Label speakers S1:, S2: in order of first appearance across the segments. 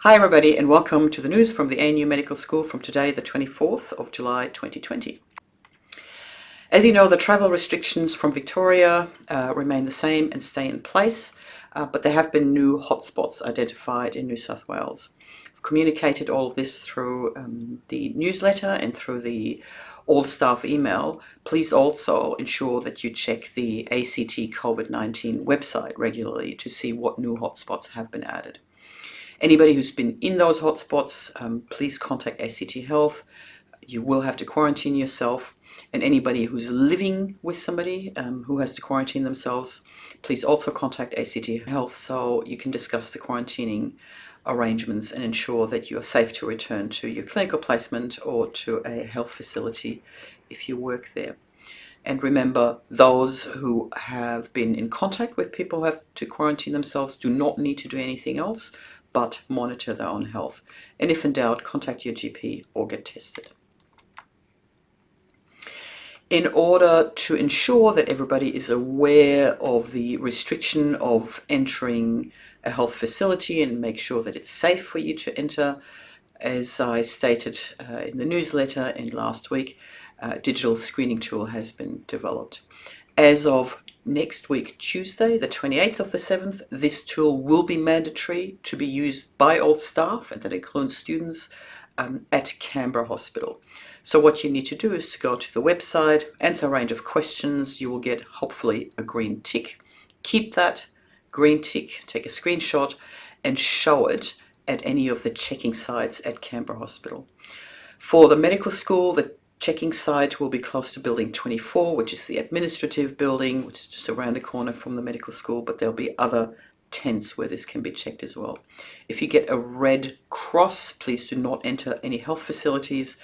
S1: Hi everybody and welcome to the news from the ANU Medical School from today, the 24th of July 2020. As you know, the travel restrictions from Victoria remain the same and stay in place, but there have been new hotspots identified in New South Wales. I've communicated all of this through the newsletter and through the all-staff email. Please also ensure that you check the ACT COVID-19 website regularly to see what new hotspots have been added. Anybody who's been in those hotspots, please contact ACT Health. You will have to quarantine yourself. And anybody who's living with somebody who has to quarantine themselves, please also contact ACT Health so you can discuss the quarantining arrangements and ensure that you are safe to return to your clinical placement or to a health facility if you work there. And remember, those who have been in contact with people who have to quarantine themselves do not need to do anything else but monitor their own health. And if in doubt, contact your GP or get tested. In order to ensure that everybody is aware of the restriction of entering a health facility and make sure that it's safe for you to enter, as I stated in the newsletter and last week, a digital screening tool has been developed. As of next week, Tuesday, the 28th of the 7th, this tool will be mandatory to be used by all staff, and that includes students, at Canberra Hospital. So what you need to do is to go to the website, answer a range of questions. You will get, hopefully, a green tick. Keep that green tick, take a screenshot, and show it at any of the checking sites at Canberra Hospital. For the medical school, the checking site will be close to Building 24, which is the administrative building, which is just around the corner from the medical school, but there'll be other tents where this can be checked as well. If you get a red cross, please do not enter any health facilities,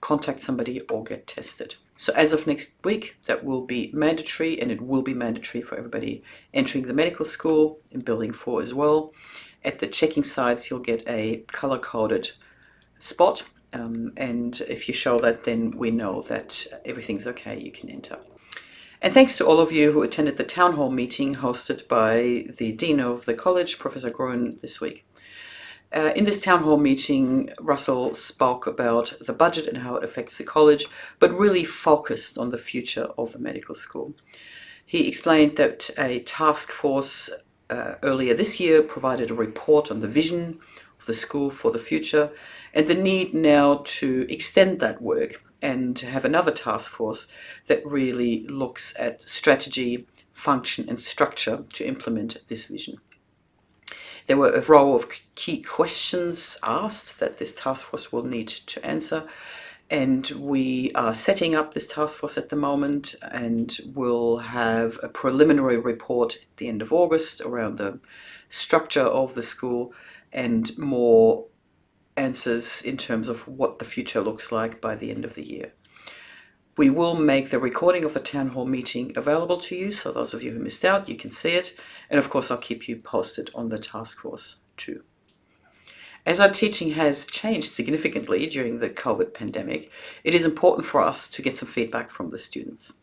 S1: contact somebody or get tested. So as of next week, that will be mandatory, and it will be mandatory for everybody entering the medical school in Building 4 as well. At the checking sites, you'll get a color-coded spot. And if you show that, then we know that everything's okay, you can enter. And thanks to all of you who attended the town hall meeting hosted by the Dean of the college, Professor Gruen, this week. In this town hall meeting, Russell spoke about the budget and how it affects the college, but really focused on the future of the medical school. He explained that a task force earlier this year provided a report on the vision of the school for the future, and the need now to extend that work and to have another task force that really looks at strategy, function and structure to implement this vision. There were a row of key questions asked that this task force will need to answer, and we are setting up this task force at the moment, and we'll have a preliminary report at the end of August around the structure of the school and more answers in terms of what the future looks like by the end of the year. We will make the recording of the town hall meeting available to you, so those of you who missed out, you can see it. And of course, I'll keep you posted on the task force too. As our teaching has changed significantly during the COVID pandemic, it is important for us to get some feedback from the students.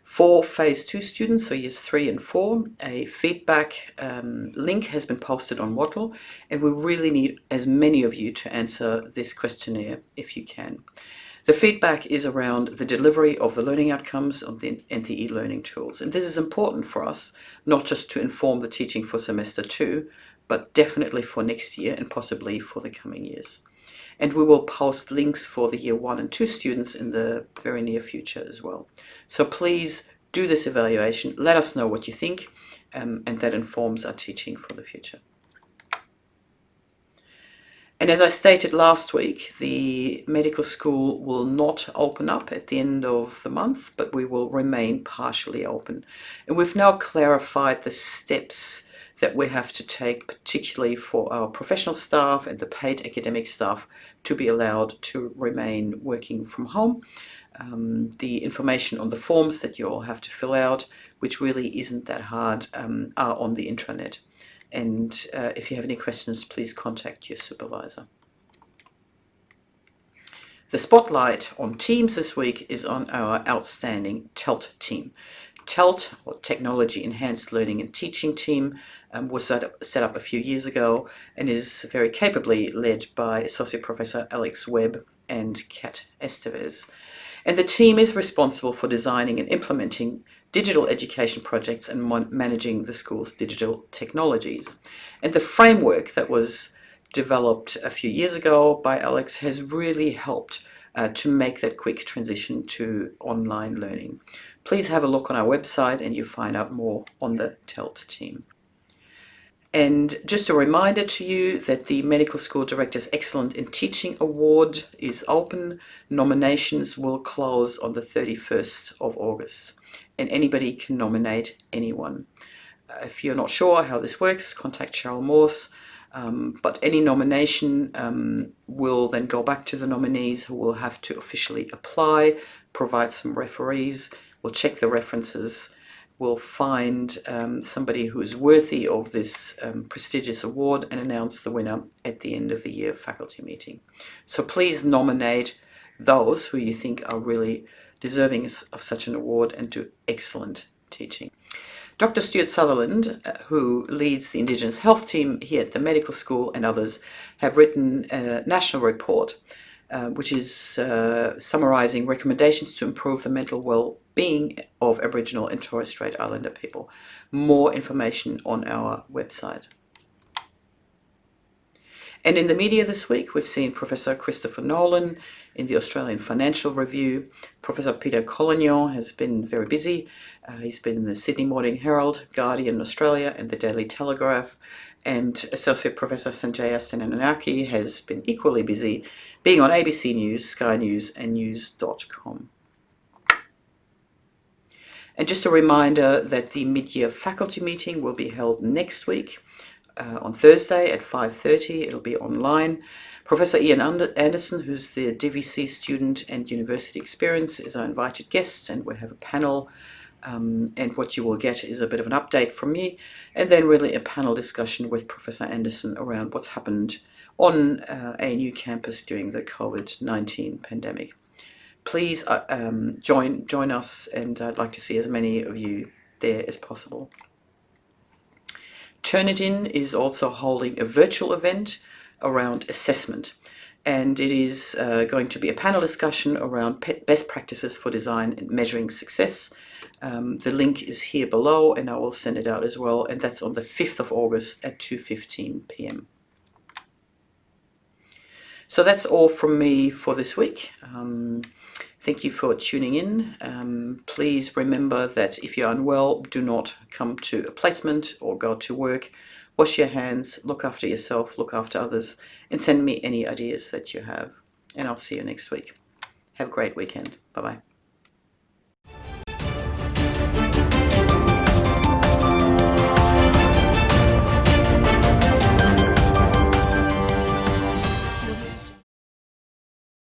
S1: For Phase 2 students, so Years 3 and 4, a feedback link has been posted on Wattle, and we really need as many of you to answer this questionnaire if you can. The feedback is around the delivery of the learning outcomes and the e-learning tools. And this is important for us, not just to inform the teaching for semester 2, but definitely for next year and possibly for the coming years. And we will post links for the Year 1 and 2 students in the very near future as well. So please do this evaluation, let us know what you think, and that informs our teaching for the future. And as I stated last week, the medical school will not open up at the end of the month, but we will remain partially open. And we've now clarified the steps that we have to take, particularly for our professional staff and the paid academic staff, to be allowed to remain working from home. The information on the forms that you all have to fill out, which really isn't that hard, are on the intranet. And if you have any questions, please contact your supervisor. The spotlight on teams this week is on our outstanding TELT team. TELT, or Technology Enhanced Learning and Teaching team, was set up a few years ago and is very capably led by Associate Professor Alex Webb and Kat Estevez. And the team is responsible for designing and implementing digital education projects and managing the school's digital technologies. And the framework that was developed a few years ago by Alex has really helped to make that quick transition to online learning. Please have a look on our website and you'll find out more on the TELT team. And just a reminder to you that the Medical School Directors Excellent in Teaching Award is open. Nominations will close on the 31st of August, and anybody can nominate anyone. If you're not sure how this works, contact Cheryl Morse. But any nomination will then go back to the nominees, who will have to officially apply, provide some referees, we'll check the references, we'll find somebody who is worthy of this prestigious award and announce the winner at the end of the year faculty meeting. So please nominate those who you think are really deserving of such an award and do excellent teaching. Dr. Stuart Sutherland, who leads the Indigenous Health team here at the medical school, and others have written a national report which is summarising recommendations to improve the mental well-being of Aboriginal and Torres Strait Islander people. More information on our website. And in the media this week, we've seen Professor Christopher Nolan in the Australian Financial Review. Professor Peter Collignon has been very busy. He's been in the Sydney Morning Herald, Guardian Australia, and the Daily Telegraph. And Associate Professor Sanjaya Senanaki has been equally busy, being on ABC News, Sky News, and News.com. And just a reminder that the mid-year faculty meeting will be held next week. On Thursday at 5:30, it'll be online. Professor Ian Anderson, who's the DVC student and university experience, is our invited guest, and we'll have a panel. And what you will get is a bit of an update from me, and then really a panel discussion with Professor Anderson around what's happened on ANU campus during the COVID-19 pandemic. Please join us, and I'd like to see as many of you there as possible. Turnitin is also holding a virtual event around assessment, and it is going to be a panel discussion around best practices for design and measuring success. The link is here below, and I will send it out as well, and that's on the 5th of August at 2:15 p.m. So that's all from me for this week. Thank you for tuning in. Please remember that if you're unwell, do not come to a placement or go to work. Wash your hands, look after yourself, look after others, and send me any ideas that you have. And I'll see you next week. Have a great weekend. Bye-bye.